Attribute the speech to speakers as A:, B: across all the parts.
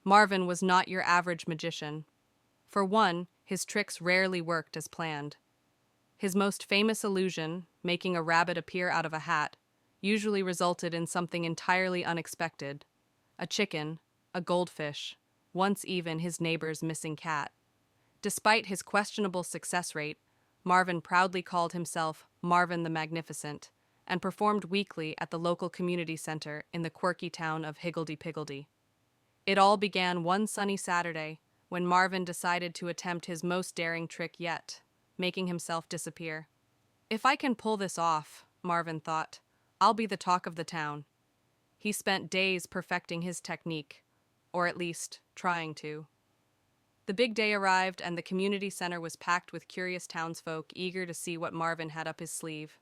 A: Marvin was not your average magician. For one, his tricks rarely worked as planned. His most famous illusion, making a rabbit appear out of a hat, usually resulted in something entirely unexpected: a chicken, a goldfish, once even his neighbor's missing cat. Despite his questionable success rate, Marvin proudly called himself Marvin the Magnificent and performed weekly at the local community center in the quirky town of Higgledy-Piggledy. It all began one sunny Saturday when Marvin decided to attempt his most daring trick yet, making himself disappear. If I can pull this off, Marvin thought, I'll be the talk of the town. He spent days perfecting his technique, or at least trying to. The big day arrived, and the community center was packed with curious townsfolk eager to see what Marvin had up his sleeve.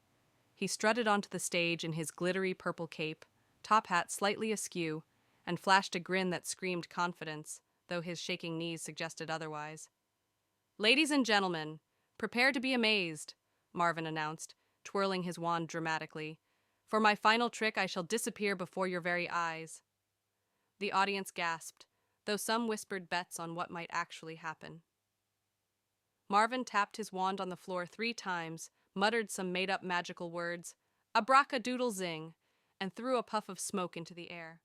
A: He strutted onto the stage in his glittery purple cape, top hat slightly askew, and flashed a grin that screamed confidence, though his shaking knees suggested otherwise. "Ladies and gentlemen, prepare to be amazed," Marvin announced, twirling his wand dramatically. "For my final trick, I shall disappear before your very eyes." The audience gasped, though some whispered bets on what might actually happen. Marvin tapped his wand on the floor 3 times, muttered some made-up magical words, "Abracadoodle-zing," and threw a puff of smoke into the air.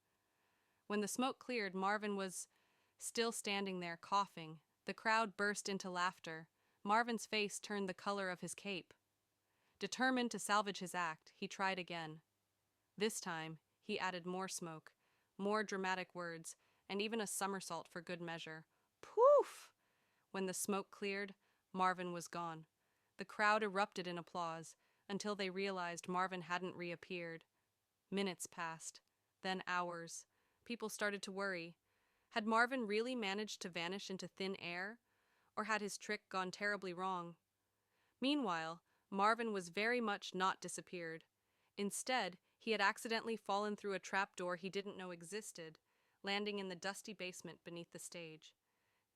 A: When the smoke cleared, Marvin was still standing there, coughing. The crowd burst into laughter. Marvin's face turned the color of his cape. Determined to salvage his act, he tried again. This time, he added more smoke, more dramatic words, and even a somersault for good measure. Poof! When the smoke cleared, Marvin was gone. The crowd erupted in applause until they realized Marvin hadn't reappeared. Minutes passed, then hours. People started to worry. Had Marvin really managed to vanish into thin air, or had his trick gone terribly wrong? Meanwhile, Marvin was very much not disappeared. Instead, he had accidentally fallen through a trapdoor he didn't know existed, landing in the dusty basement beneath the stage.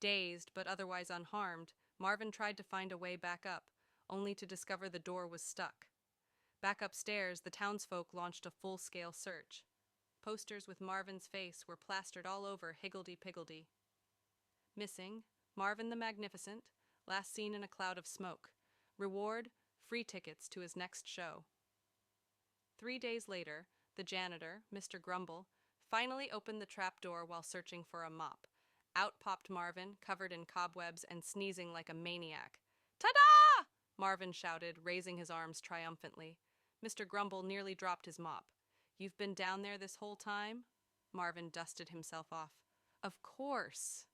A: Dazed but otherwise unharmed, Marvin tried to find a way back up, only to discover the door was stuck. Back upstairs, the townsfolk launched a full-scale search. Posters with Marvin's face were plastered all over Higgledy-Piggledy. Missing, Marvin the Magnificent, last seen in a cloud of smoke. Reward, free tickets to his next show. 3 days later, the janitor, Mr. Grumble, finally opened the trapdoor while searching for a mop. Out popped Marvin, covered in cobwebs and sneezing like a maniac. "Ta-da!" Marvin shouted, raising his arms triumphantly. Mr. Grumble nearly dropped his mop. "You've been down there this whole time?" Marvin dusted himself off. "Of course."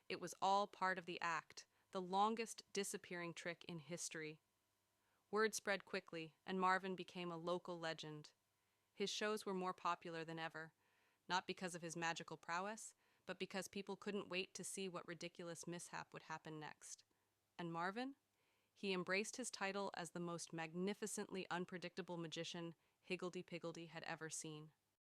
A: It was all part of the act, the longest disappearing trick in history. Word spread quickly, and Marvin became a local legend. His shows were more popular than ever, not because of his magical prowess, but because people couldn't wait to see what ridiculous mishap would happen next. And Marvin? He embraced his title as the most magnificently unpredictable magician Higgledy-Piggledy had ever seen.